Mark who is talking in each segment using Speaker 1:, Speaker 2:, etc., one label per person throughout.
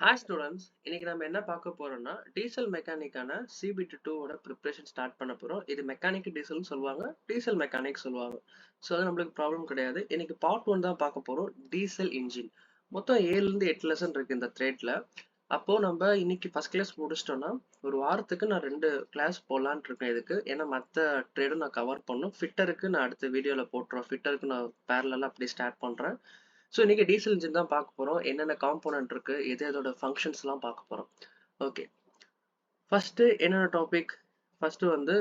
Speaker 1: Hi students, இன்னைக்கு நம்ம என்ன பார்க்க போறோம்னா டீசல் மெக்கானிக்கான CBT2 ஓட ப்ரிப்பரேஷன் ஸ்டார்ட் பண்ண போறோம். இது மெக்கானிக் டீசல்னு சொல்லுவாங்க, டீசல் மெக்கானிக் சொல்லுவாங்க. ஸோ அது நம்மளுக்கு ப்ராப்ளம் கிடையாது. இன்னைக்கு பார்ட் 1 தான் பார்க்க போறோம், டீசல் இன்ஜின். மொத்தம் 7 இருந்து 8 லெசன் இருக்கு இந்த த்ரெட்ல. அப்போ நம்ம இன்னைக்கு ஃபர்ஸ்ட் கிளாஸ் முடிச்சிட்டோம்னா ஒரு வாரத்துக்கு நான் 2 கிளாஸ் போடலான்னு இருக்கேன் இதுக்கு. ஏன்னா மற்ற ட்ரேடும் நான் கவர் பண்ணும். ஃபிட்டருக்கு நான் அடுத்த வீடியோல போட்டுருவேன். ஃபிட்டருக்கு நான் பேரலா அப்படியே ஸ்டார்ட் பண்றேன். ஸோ இன்னைக்கு டீசல் இன்ஜின் தான் பார்க்க போறோம். என்னென்ன காம்போனன்ட் இருக்கு, எது எதோட ஃபங்க்ஷன்ஸ் எல்லாம் பார்க்க போறோம். ஓகே, ஃபர்ஸ்ட் என்னென்ன டாபிக்? ஃபர்ஸ்ட் வந்து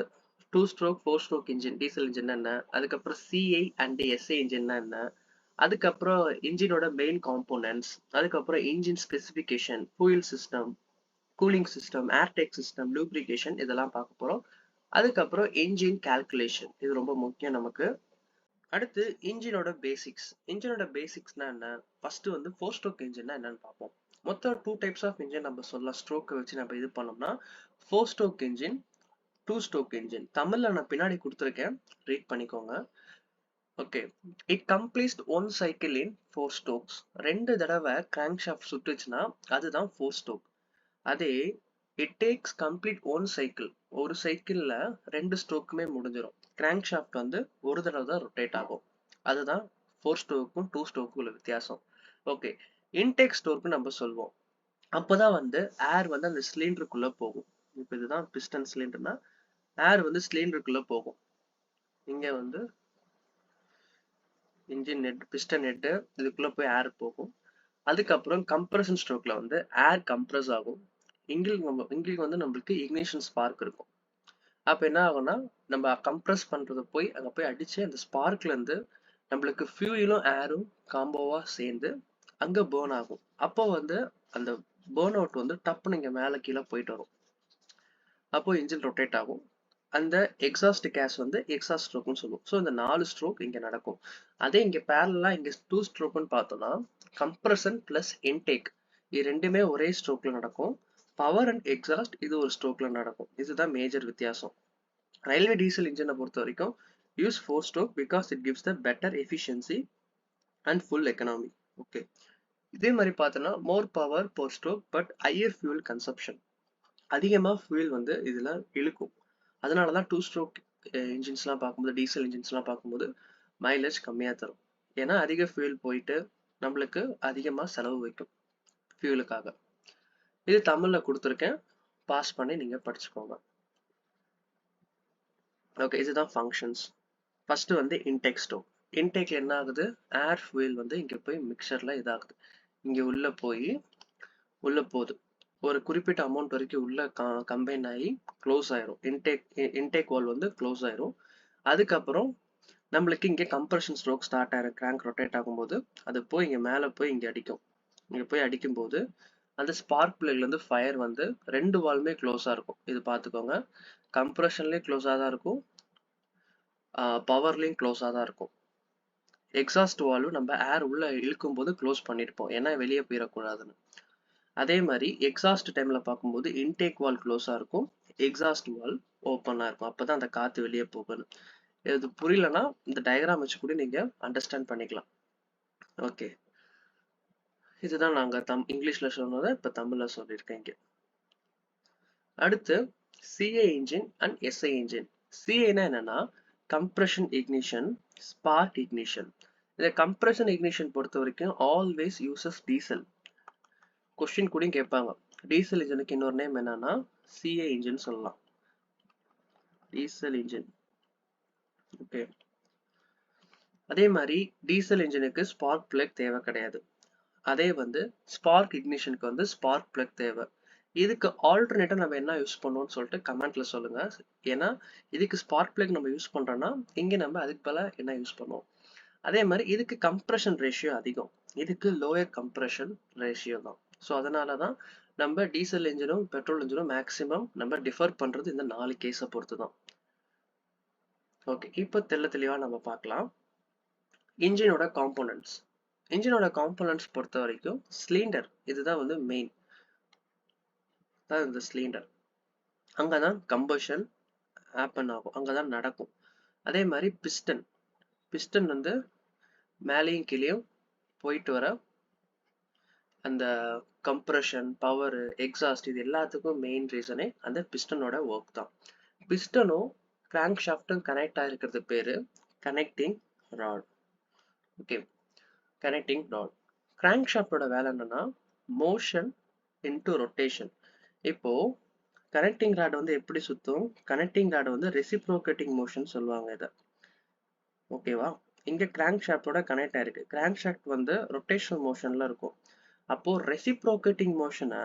Speaker 1: 2 stroke 4 stroke engine diesel engine என்ன, அதுக்கப்புறம் CI அண்ட் SA இன்ஜின் என்ன, அதுக்கப்புறம் இன்ஜினோட மெயின் காம்போனன்ட்ஸ், அதுக்கப்புறம் engine specification, fuel system, cooling system, ஏர்டெக் சிஸ்டம், லூப்ரிகேஷன் இதெல்லாம் பார்க்க போறோம். அதுக்கப்புறம் இன்ஜின் கால்குலேஷன், இது ரொம்ப முக்கியம் நமக்கு. அடுத்து இன்ஜினோட பேசிக்ஸ். இன்ஜினோட பேசிக்ஸ்னா என்ன? ஃபர்ஸ்ட் வந்து 4 ஸ்ட்ரோக் இன்ஜின்னா என்னன்னு பார்ப்போம். மொத்தம் 2 டைப்ஸ் ஆஃப் இன்ஜின் நம்ம சொல்லலாம். ஸ்ட்ரோக்கை வச்சு நம்ம இது பண்ணோம்னா 4 ஸ்ட்ரோக் இன்ஜின், 2 ஸ்ட்ரோக் இன்ஜின். தமிழ்ல நான் பின்னாடி கொடுத்துருக்கேன், ரீட் பண்ணிக்கோங்க. Okay, it completes one cycle in 4 strokes. 2 தடவை கிராங்க் ஷாஃப்ட் சுட்டுச்சுன்னா அதுதான் 4 ஸ்ட்ரோக். அதே it takes complete one cycle, ஒரு சைக்கிள்ல 2 ஸ்ட்ரோக்குமே முடிஞ்சிடும். கிராங்க் ஷாஃப்ட் வந்து ஒரு தடவை தான் ரொட்டேட் ஆகும். அதுதான் 4 ஸ்ட்ரோக்கும் 2 ஸ்ட்ரோக்கும் உள்ள வித்தியாசம். ஓகே, இன்டேக் ஸ்ட்ரோக்கு நம்ம சொல்வோம். அப்பதான் வந்து ஏர் வந்து அந்த சிலிண்டருக்குள்ள போகும். இப்போ இதுதான் பிஸ்டன் சிலிண்டர்னா ஏர் வந்து சிலிண்டருக்குள்ள போகும். இங்க வந்து இன்ஜின் நெட், பிஸ்டன் நெட், இதுக்குள்ள போய் ஏர் போகும். அதுக்கப்புறம் கம்ப்ரஷன் ஸ்ட்ரோக்ல வந்து ஏர் கம்ப்ரஸ் ஆகும். இங்கில் வந்து நம்மளுக்கு இக்னிஷன் ஸ்பார்க் இருக்கும். அப்ப என்ன ஆகும்னா நம்ம கம்ப்ரஸ் பண்றத போய் அங்க போய் அடிச்சு அந்த ஸ்பார்க்ல இருந்து நம்மளுக்கு ஃபியூலும் ஏரும் காம்போவா சேர்ந்து அங்க பேர்ன் ஆகும். அப்போ வந்து அந்த பேர்ன் அவுட் வந்து டப்புன்னு இங்க மேல கீழே போயிட்டு வரும். அப்போ இன்ஜின் ரொட்டேட் ஆகும். அந்த எக்ஸாஸ்ட் கேஸ் வந்து எக்ஸாஸ்ட் ஸ்ட்ரோக்னு சொல்லுவோம். ஸோ இந்த 4 ஸ்ட்ரோக் இங்க நடக்கும். அதே இங்க பேரலா இங்க 2 ஸ்ட்ரோக்னு பார்த்தோம்னா கம்ப்ரஷன் பிளஸ் இன்டேக் இது ரெண்டுமே ஒரே ஸ்ட்ரோக்ல நடக்கும். பவர் அண்ட் எக்ஸாஸ்ட் இது ஒரு ஸ்ட்ரோக்ல நடக்கும். இதுதான் மேஜர் வித்தியாசம். ரயில்வே டீசல் இன்ஜினை பொறுத்த வரைக்கும் use 4 stroke because it gives the better efficiency and full economy. Okay, இதே மாதிரி பார்த்தோன்னா மோர் power per stroke but higher fuel consumption. அதிகமாக ஃபியூல் வந்து இதில் இழுக்கும். அதனால தான் 2 ஸ்ட்ரோக் இன்ஜின்ஸ்லாம் பார்க்கும்போது, டீசல் இன்ஜின்ஸ்லாம் பார்க்கும்போது மைலேஜ் கம்மியாக தரும். ஏன்னா அதிக ஃபியூல் போயிட்டு நம்மளுக்கு அதிகமாக செலவு வைக்கும் ஃபியூலுக்காக. இது தமிழில் கொடுத்துருக்கேன், பாஸ் பண்ணி நீங்கள் படிச்சுக்கோங்க. ஓகே, இதுதான் ஃபங்க்ஷன்ஸ். ஃபர்ஸ்ட் வந்து இன்டேக் ஸ்ட்ரோக். இன்டேக்ல என்ன ஆகுது, ஏர் ஃபியூல் வந்து இங்க போய் மிக்சர்ல இதாகுது, இங்க உள்ள போகுது. ஒரு குறிப்பிட்ட அமௌண்ட் வரைக்கும் உள்ள கம்பைன் ஆகி க்ளோஸ் ஆயிரும். இன்டேக் வால் வந்து க்ளோஸ் ஆயிரும். அதுக்கப்புறம் நம்மளுக்கு இங்க கம்ப்ரஷன் ஸ்ட்ரோக் ஸ்டார்ட் ஆயிரும். கிராங்க் ரொட்டேட் ஆகும்போது அது போய் இங்க மேல போய் இங்க அடிக்கும். இங்க போய் அடிக்கும் போது அந்த ஸ்பார்க் பிளக்ல இருந்து ஃபயர் வந்து 2 வால்மே க்ளோஸா இருக்கும். இது பார்த்துக்கோங்க, கம்ப்ரஷன்லயும் க்ளோஸா தான் இருக்கும், பவர்லையும் க்ளோஸா தான் இருக்கும். எக்ஸாஸ்ட் வால்வ் நம்ம ஏர் உள்ள இழுக்கும் போது க்ளோஸ் பண்ணிருப்போம், ஏன்னா வெளியே போயிடக்கூடாதுன்னு. அதே மாதிரி எக்ஸாஸ்ட் டைம்ல பார்க்கும்போது இன்டேக் வால் க்ளோஸா இருக்கும், எக்ஸாஸ்ட் வால் ஓப்பனா இருக்கும். அப்பதான் அந்த காத்து வெளியே போகணும். இது புரியலன்னா இந்த டயக்ராம் வச்சு கூட நீங்க அண்டர்ஸ்டாண்ட் பண்ணிக்கலாம். ஓகே, இதுதான் நாங்க இங்கிலீஷ்ல சொன்னதை இப்ப தமிழ்ல சொல்லியிருக்கேன் இங்க. அடுத்து CI engine and SI engine. CIனா என்னன்னா கம்ப்ரஷன் இக்னிஷன், ஸ்பார்க் இக்னிஷன். இந்த கம்ப்ரஷன் இக்னிஷன் பொறுத்த வரைக்கும் ஆல்வேஸ் யூசஸ் டீசல். கொஸ்டின் கூட கேட்பாங்க, டீசல் இன்ஜினுக்கு இன்னொரு நேம் என்னன்னா CI இன்ஜின் சொல்லலாம், டீசல் இன்ஜின். ஓகே, அதே மாதிரி டீசல் இன்ஜினுக்கு ஸ்பார்க் பிளக் தேவை கிடையாது. அதே வந்து ஸ்பார்க் இக்னிஷனுக்கு வந்து ஸ்பார்க் பிளக் தேவை. இதுக்கு ஆல்டர்னேட்டா நம்ம என்ன யூஸ் பண்ணுவோம்னு சொல்லிட்டு கமெண்ட்ல சொல்லுங்க. ஏன்னா இதுக்கு ஸ்பார்க் பிளக் நம்ம யூஸ் பண்றோம்னா இங்க நம்ம அதுக்கு பதிலா என்ன யூஸ் பண்ணுவோம். அதே மாதிரி இதுக்கு கம்ப்ரஷன் ரேஷியோ அதிகம், இதுக்கு லோயர் கம்ப்ரஷன் ரேஷியோ தான். ஸோ அதனால தான் நம்ம டீசல் இன்ஜினும் பெட்ரோல் இன்ஜினும் மேக்ஸிமம் நம்ம டிஃபர் பண்றது இந்த 4 கேஸை பொறுத்து தான். ஓகே, இப்போ தெளிவா நம்ம பார்க்கலாம் இன்ஜினோட காம்போனன்ட்ஸ். இன்ஜினோட காம்போனன்ட்ஸ் பொறுத்த வரைக்கும் சிலிண்டர் இதுதான் வந்து மெயின். தான் இந்த சிலிண்டர், அங்கதான் கம்பஷன் ஹேப்பன் ஆகும், அங்கதான் நடக்கும். அதே மாதிரி பிஸ்டன் வந்து மேலேயும் கீழேயும் போயிட்டு வர அந்த கம்ப்ரஷன், பவர், எக்ஸாஸ்ட் இது எல்லாத்துக்கும் மெயின் ரீசனே அந்த பிஸ்டனோட ஒர்க் தான். பிஸ்டனும் கிராங்க் ஷாஃப்டும் கனெக்ட் ஆகிருக்கிறது பேரு connecting rod. Okay, connecting rod. Crank ஷாஃப்டோட வேலை என்னன்னா மோஷன் இன்டு ரொட்டேஷன். இப்போ கனெக்டிங் ராட் வந்து எப்படி சுத்தும்? கனெக்டிங் ராட் வந்து ரெசிப்ரோகேட்டிங் மோஷன் சொல்லுவாங்க இதை. ஓகேவா? இங்க கிராங்க் ஷாஃப்டோட கனெக்ட் ஆயிருக்கு. கிராங்க் ஷாஃப்ட் வந்து ரொட்டேஷனல் மோஷன்ல இருக்கும். அப்போ ரெசிப்ரோகேட்டிங் மோஷனை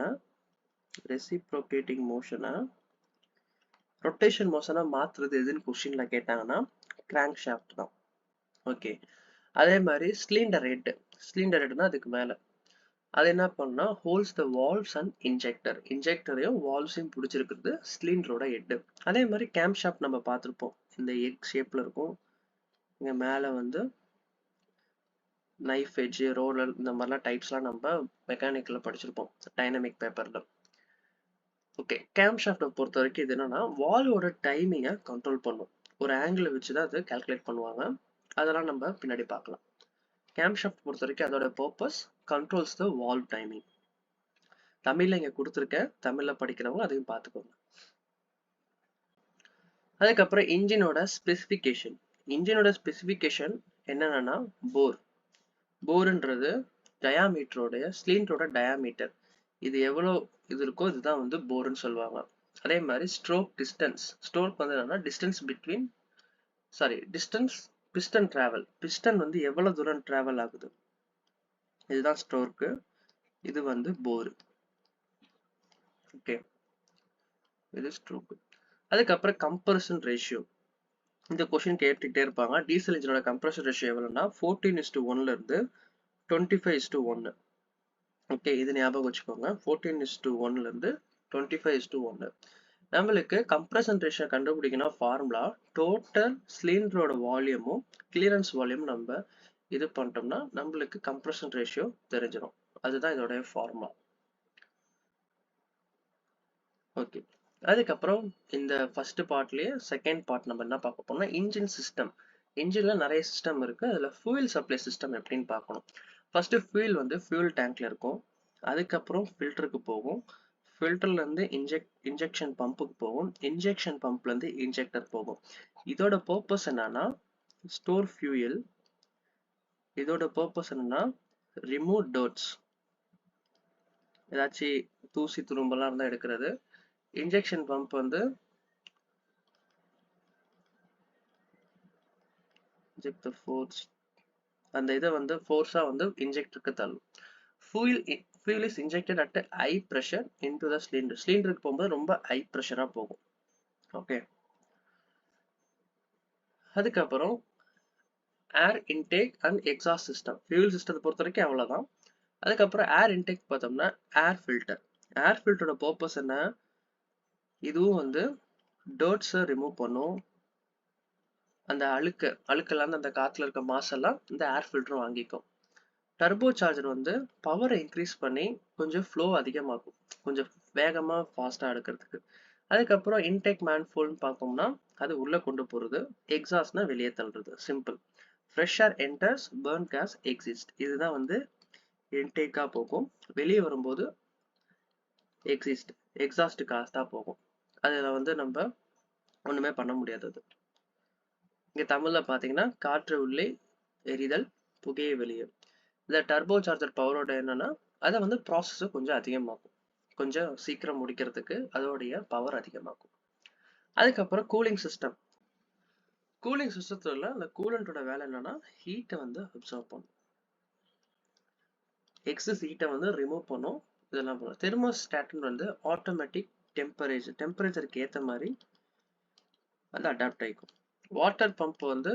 Speaker 1: ரொட்டேஷன் மோஷனா மாத்துறது எதுன்னு கொஸ்டின்ல கேட்டாங்கன்னா கிராங்க் ஷாஃப்ட் தான். ஓகே, அதே மாதிரி சிலிண்டர் ஹெட்னா அதுக்கு மேல அது என்ன பண்ணா ஹோல்ஸ் த வால்வ்ஸ் அண்ட் இன்ஜெக்டரையும் வால்வ்ஸையும் பிடிச்சிருக்கிறது சிலிண்டரோட ஹெட். அதே மாதிரி கேம் ஷாஃப்ட் நம்ம பார்த்துருப்போம், இந்த எக் ஷேப்ல இருக்கும். இங்க மேல வந்து நைஃப் எட்ஜ், ரோலர் இந்த மாதிரிலாம் டைப்ஸ்லாம் நம்ம மெக்கானிக்கல்ல படிச்சிருப்போம் டைனமிக் பேப்பர்ல. ஓகே, கேம் ஷாஃப்டை பொறுத்த வரைக்கும் இது என்னன்னா வால்வோட டைமிங்கை கண்ட்ரோல் பண்ணும். ஒரு ஆங்கிள் வச்சுதான் அது கால்குலேட் பண்ணுவாங்க. அதெல்லாம் நம்ம பின்னாடி பார்க்கலாம். கேம் ஷாஃப்ட் பொறுத்த வரைக்கும் அதோட purpose controls the valve timing. தமிழ்ல இங்க கொடுத்துருக்கேன், தமிழ்ல படிக்கிறவங்க அதையும் பார்த்துக்கோங்க. அதுக்கப்புறம் இன்ஜினோட ஸ்பெசிஃபிகேஷன் என்னன்னா போர்ன்றது டயாமீட்டரோட சிலிண்டரோட டயாமீட்டர். இது எவ்வளோ இது இருக்கோ இதுதான் வந்து போர்ன்னு சொல்லுவாங்க. அதே மாதிரி ஸ்ட்ரோக் வந்து என்னன்னா டிஸ்டன்ஸ் பிஸ்டன் டிராவல். பிஸ்டன் வந்து எவ்வளவு தூரம் டிராவல் ஆகுது, இதுதான் ஸ்ட்ரோக்கு. இது வந்து போர். ஓகே, இது ஸ்ட்ரோக். அதுக்கப்புறம் கம்ப்ரஷன் ரேஷியோ. இந்த கொஸ்டின் கேட்டுக்கிட்டே இருப்பாங்க. டீசல் இன்ஜினோட கம்ப்ரஷன் ரேஷியோ எவ்வளவுனா 14:1 இருந்து 25:1. ஓகே, இது ஞாபகம் வச்சுக்கோங்க. 14:1 இருந்து 25:1. நம்மளுக்கு கம்ப்ரஷன் ரேஷியோ கண்டுபிடிக்கணும் ஃபார்முலா டோட்டல் சிலிண்டரோட வால்யூமும் கிளியரன்ஸ் வால்யூம் நம்ம இது பண்ணிட்டோம்னா நம்மளுக்கு கம்ப்ரஷன் ரேஷியோ தெரிஞ்சிடும். அதுதான் இதோட ஃபார்முலா. ஓகே, அதுக்கப்புறம் இந்த ஃபர்ஸ்ட் பார்ட்லயே செகண்ட் பார்ட் நம்ம என்ன பார்க்க போறோம்னா இன்ஜின் சிஸ்டம். இன்ஜின்ல நிறைய சிஸ்டம் இருக்கு. அதுல ஃபியூல் சப்ளை சிஸ்டம் எப்படின்னு பார்க்கணும். ஃபர்ஸ்ட் ஃபியூல் வந்து ஃபியூல் டேங்க்ல இருக்கும். அதுக்கப்புறம் ஃபில்டருக்கு போகும். ஃபில்டர்ல இருந்து இன்ஜெக்ஷன் பம்புக்கு போகும். இன்ஜெக்ஷன் பம்ப்ல இருந்து இன்ஜெக்டர் போகும். இதோட பர்பஸ் என்னன்னா ஸ்டோர் ஃபியூயல். இதோட பர்பஸ் என்னன்னா ரிமூவ் டர்ட்ஸ், ஏதாச்சும் தூசி துரும்பெல்லாம் இருந்தா எடுக்கிறது. இன்ஜெக்ஷன் பம்ப் வந்து அந்த இதை வந்து ஃபோர்ஸா வந்து இன்ஜெக்டருக்கு தள்ளும். fuel is injected at a high pressure into the cylinder. சிலிண்டருக்கு போகும்போது ரொம்ப ஹை ப்ரெஷரா போகும். ஓகே, அதுக்கப்புறம் ஏர் intake and exhaust system. Fuel சிஸ்டத்தை பொறுத்த வரைக்கும் அவ்வளவுதான். அதுக்கப்புறம் ஏர் இன்டேக் பார்த்தோம்னா ஏர் ஃபில்டரோட பர்பஸ் என்ன? இதுவும் வந்து டர்ட்ஸை ரிமூவ் பண்ணும். அந்த அழுக்கெல்லாம் அந்த காத்துல இருக்க மாசெல்லாம் இந்த ஏர் ஃபில்டரும் வாங்கிக்கும். டர்போ சார்ஜர் வந்து பவரை இன்க்ரீஸ் பண்ணி கொஞ்சம் ஃப்ளோ அதிகமாகும், கொஞ்சம் வேகமா ஃபாஸ்டா எடுக்கிறதுக்கு. அதுக்கப்புறம் இன்டேக் மேன்ஃபோல்ட்னு பார்த்தோம்னா அது உள்ள கொண்டு போறது, எக்ஸாஸ்ட்னா வெளியே தள்ளுறது. Simple. Fresh air enters, burn gas exist. இதுதான் வந்து இன்டேக்கா போகும். வெளியே வரும்போது எக்ஸாஸ்ட் காஸ்டா போகும். அதுல வந்து நம்ம ஒண்ணுமே பண்ண முடியாதது. இங்க தமிழ்ல பாத்தீங்கன்னா காற்று உள்ளே எரிதல், புகையை வெளியே. இந்த டர்போ சார்ஜர் பவரோட என்னன்னா அதை வந்து ப்ராசஸ் கொஞ்சம் அதிகமாகும், கொஞ்சம் சீக்கிரம் முடிக்கிறதுக்கு அதோடைய பவர் அதிகமாகும். அதுக்கப்புறம் கூலிங் சிஸ்டத்துல அந்த கூலண்டோட வேலை என்னன்னா ஹீட்டை வந்து அப்சர்வ் பண்ணும், எக்ஸஸ் ஹீட்டை வந்து ரிமூவ் பண்ணும். இதெல்லாம் பண்ணும். தெர்மோஸ்டாட்னு வந்து ஆட்டோமேட்டிக் டெம்பரேச்சருக்கு ஏற்ற மாதிரி வந்து அடாப்ட் ஆகிக்கும். வாட்டர் பம்ப் வந்து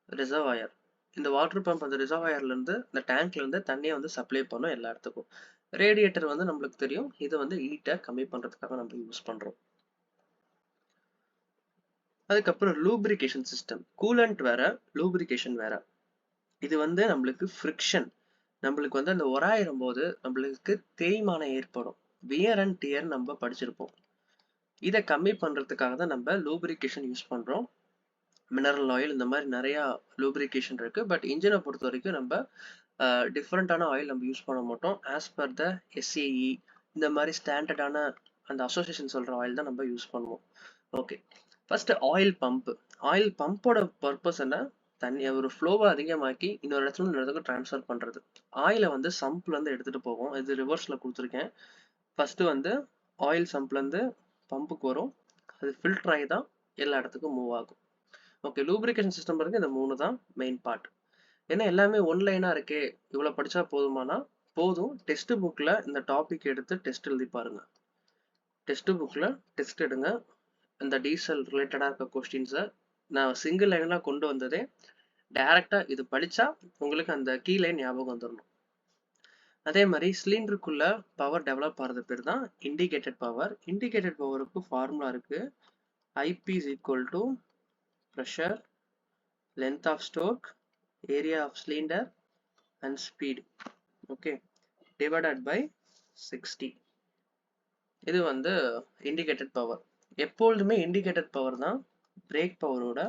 Speaker 1: ரிசர்வாயர். இந்த வாட்டர் பம்ப் அந்த ரிசர்வாயர்ல இருந்து இந்த டேங்க்ல இருந்து தண்ணியை வந்து சப்ளை பண்ணும் எல்லா இடத்துக்கும். ரேடியேட்டர் வந்து நம்மளுக்கு தெரியும், இது வந்து ஹீட்டை கம்மி பண்றதுக்காக நம்ம யூஸ் பண்றோம். அதுக்கப்புறம் லூப்ரிகேஷன் சிஸ்டம். கூலண்ட் வேற, லூப்ரிகேஷன் வேற. இது வந்து நம்மளுக்கு ஃப்ரிக்ஷன், நம்மளுக்கு வந்து அந்த உராயிரும் போது நம்மளுக்கு தேய்மானம் ஏற்படும், வியர் அண்ட் டியர் நம்ம படிச்சிருப்போம். இதை கம்மி பண்றதுக்காக தான் நம்ம லூப்ரிகேஷன் யூஸ் பண்றோம். மினரல் ஆயில் இந்த மாதிரி நிறைய லூப்ரிகேஷன் இருக்கு. பட் இன்ஜினை பொறுத்த வரைக்கும் நம்ம டிஃப்ரெண்ட்டான ஆயில் நம்ம யூஸ் பண்ண மாட்டோம். ஆஸ் பர் த SAE இந்த மாதிரி ஸ்டாண்டர்டான அந்த அசோசியேஷன் சொல்கிற ஆயில் தான் நம்ம யூஸ் பண்ணுவோம். Okay, first oil pump. ஆயில் பம்போட பர்பஸ் என்ன? தண்ணியை ஒரு ஃப்ளோவை அதிகமாக்கி இன்னொரு இடத்துல இன்னொரு இடத்துக்கு ட்ரான்ஸ்ஃபர் பண்ணுறது. ஆயிலை வந்து சம்ப்லேருந்து எடுத்துகிட்டு போகும். இது ரிவர்ஸில் கொடுத்துருக்கேன். ஃபஸ்ட்டு வந்து ஆயில் சம்ப்லேருந்து பம்புக்கு வரும். அது ஃபில்டர் ஆகி தான் எல்லா இடத்துக்கும் மூவ் ஆகும். ஓகே, லூப்ரிகேஷன் சிஸ்டம் பாருங்க, இந்த 3 தான் மெயின் பார்ட். ஏன்னா எல்லாமே ஒன்லைனாக இருக்கே, இவ்வளோ படித்தா போதுமானா போதும். டெக்ஸ்ட் புக்கில் இந்த டாபிக் எடுத்து டெஸ்ட் எழுதி பாருங்க. டெக்ஸ்ட் புக்கில் டெஸ்ட் எடுங்க. இந்த டீசல் ரிலேட்டடாக இருக்க கொஸ்டின்ஸை நான் சிங்கிள் லைனாக கொண்டு வந்ததே டைரெக்டாக இது படித்தா உங்களுக்கு அந்த கீ லைன் ஞாபகம் வந்துடணும். அதே மாதிரி சிலிண்டருக்குள்ள பவர் டெவலப் ஆகிறது பேர் தான் இண்டிகேட்டட் பவர். இண்டிகேட்டட் பவருக்கு ஃபார்முலா இருக்கு. IP is equal to pressure, length of stroke, area of cylinder and speed. Okay, divided by 60. இது வந்து இண்டிகேட்டட் பவர். எப்பொழுதுமே இண்டிகேட்டட் பவர் தான் பிரேக் பவரோட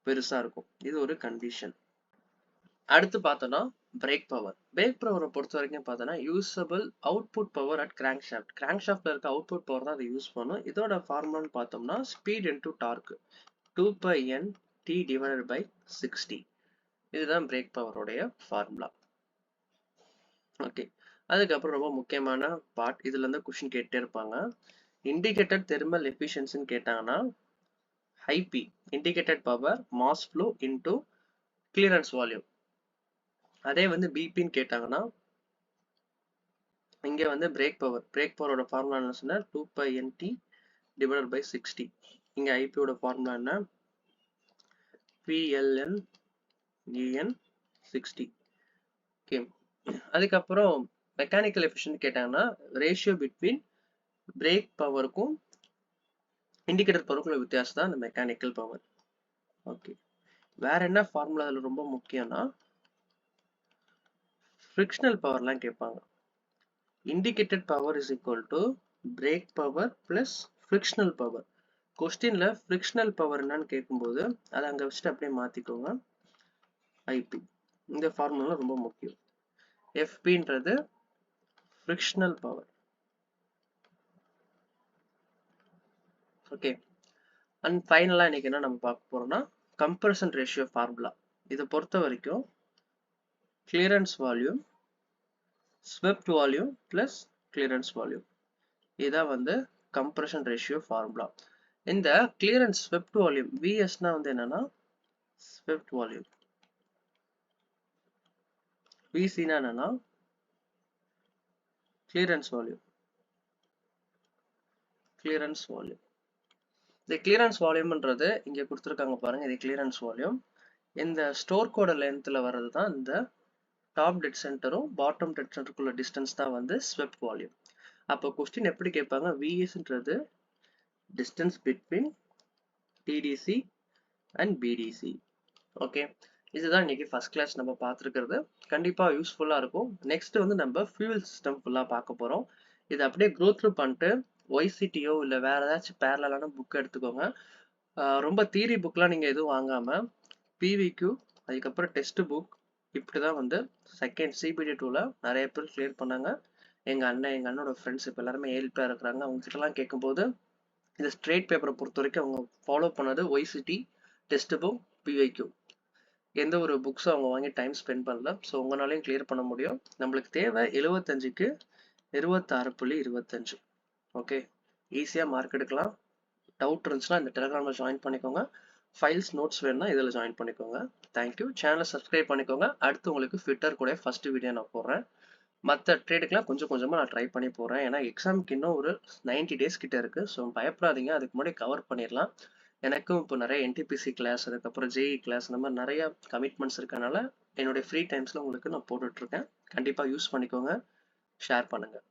Speaker 1: பெருசா இருக்கும். இது ஒரு கண்டிஷன். அடுத்து பார்த்தோம்னா பிரேக் பவர். பிரேக் பவரை பொறுத்த வரைக்கும் பார்த்தோன்னா usable output power at crank shaft. Crank ஷாஃப்ட்ல இருக்க அவுட்புட் பவர் தான் அதை யூஸ் பண்ணும். இதோட ஃபார்முலான்னு பார்த்தோம்னா speed into torque 2πnt divided by 60. இதுதான் பிரேக் பவருடைய ஃபார்முலா. ஓகே, அதுக்கப்புறம் ரொம்ப முக்கியமான பார்ட், இதுல இருந்து கொஸ்டின் கேட்டே இருப்பாங்க. இண்டிகேட்டட் தெர்மல் எஃபிஷியன்சின்னு கேட்டாங்கன்னா IP indicated power mass flow into clearance volume. அதே வந்து பிபின்னு கேட்டாங்கன்னா இங்க வந்து பிரேக் பவரோட ஃபார்முலா என்ன சொன்னா 2πnt divided by 60. இங்க ஐபியோட ஃபார்முலா என்ன? PLN EN 60. ஓகே, அதுக்கப்புறம் மெக்கானிக்கல் எஃபிஷியன்ட் கேட்டாங்கன்னா ரேஷியோ பிட்வீன் பிரேக் பவருக்கும் இண்டிகேட்டர் பவருக்கும் வித்தியாசம் தான் அந்த மெக்கானிக்கல் பவர். ஓகே, வேற என்ன ஃபார்முலா அதில் ரொம்ப முக்கியம்னா ஃப்ரிக்ஷனல் பவர்லாம் கேட்பாங்க. Indicated power is equal to break power plus frictional power. கொஸ்டின்ல ஃப்ரிக்ஷனல் பவர் என்னன்னு கேட்கும்போது அதை அங்கே வச்சுட்டு அப்படியே மாத்திக்கோங்க. IP இந்த ஃபார்முலா ரொம்ப முக்கியம். FPன்றது ஃப்ரிக்ஷனல் பவர். ஓகே, அண்ட் ஃபைனலாக இன்னைக்கு என்ன நம்ம பார்க்க போறோம்னா கம்ப்ரஷன் ரேஷியோ ஃபார்முலா. இதை பொறுத்த வரைக்கும் clearance volume swept volume plus clearance volume, இதான் வந்து கம்ப்ரஷன் ரேஷியோ ஃபார்முலா. இந்த கிளியரன்ஸ் ஸ்வெப்ட் வால்யூம் VSனா வந்து என்னன்னா ஸ்வெப்ட் வால்யூம், VCனா என்னன்னா கிளியரன்ஸ் வால்யூம். கிளியரன்ஸ் வால்யூம், இந்த கிளியரன்ஸ் வால்யூம்ன்றது இங்க கொடுத்துருக்காங்க பாருங்க, இது கிளியரன்ஸ் வால்யூம். இந்த ஸ்டோர்க்கோட லென்த்ல வர்றது தான் இந்த top dead centre bottom dead சென்டருக்குள்ள டிஸ்டன்ஸ் தான் வந்து ஸ்வெப்ட் வால்யூம். அப்போ கொஸ்டின் எப்படி கேட்பாங்க? VSன்றது distance between TDC and BDC. Okay, இதுதான் இன்னைக்கு ஃபர்ஸ்ட் கிளாஸ் நம்ம பார்த்துருக்கிறது. கண்டிப்பா யூஸ்ஃபுல்லா இருக்கும். நெக்ஸ்ட் வந்து நம்ம ஃபியூல் சிஸ்டம் ஃபுல்லா பார்க்க போறோம். இதை அப்படியே க்ரோ த்ரூ பண்ணிட்டு YCTO இல்லை வேற ஏதாச்சும் பேரலான புக் எடுத்துக்கோங்க. ரொம்ப தியரி புக்லாம் நீங்க எதுவும் வாங்காம PVQ அதுக்கப்புறம் டெஸ்ட் புக் இப்படிதான் வந்து செகண்ட் CBT2ல நிறைய பேர் கிளியர் பண்ணாங்க. எங்க அண்ணனோட ஃப்ரெண்ட்ஸ் இப்போ எல்லாருமே 7 பேர் இருக்கிறாங்க. அவங்க கிட்டலாம் கேட்கும்போது இந்த ஸ்ட்ரெயிட் பேப்பரை பொறுத்த வரைக்கும் அவங்க ஃபாலோ பண்ணது YCT டெஸ்ட் புக் PVQ. எந்த ஒரு புக்ஸும் அவங்க வாங்கி டைம் ஸ்பெண்ட் பண்ணல. ஸோ உங்களாலையும் கிளியர் பண்ண முடியும். நம்மளுக்கு தேவை 75க்கு 26.25. ஓகே, ஈஸியாக மார்க் எடுக்கலாம். டவுட் இருந்துச்சுன்னா இந்த டெலிகிராமில் ஜாயின் பண்ணிக்கோங்க. ஃபைல்ஸ் நோட்ஸ் வேணும்னா இதில் ஜாயின் பண்ணிக்கோங்க. தேங்க்யூ. சேனலை சப்ஸ்கிரைப் பண்ணிக்கோங்க. அடுத்து உங்களுக்கு ஃபிட்டர் கூட ஃபர்ஸ்ட் வீடியோ நான் போடுறேன். மற்ற ட்ரேடுக்கெலாம் கொஞ்சம் கொஞ்சமாக நான் ட்ரை பண்ணி போடுறேன். ஏன்னா எக்ஸாமுக்கு இன்னும் ஒரு 90 days கிட்ட இருக்குது. ஸோ பயப்படாதீங்க, அதுக்கு முன்னாடி கவர் பண்ணிடலாம். எனக்கும் இப்போ நிறைய NTPC கிளாஸ் அதுக்கப்புறம் JEE கிளாஸ் இந்த மாதிரி நிறைய கமிட்மெண்ட்ஸ் இருக்கனால என்னுடைய ஃப்ரீ டைம்ஸில் உங்களுக்கு நான் போட்டுட்ருக்கேன். கண்டிப்பாக யூஸ் பண்ணிக்கோங்க, ஷேர் பண்ணுங்கள்.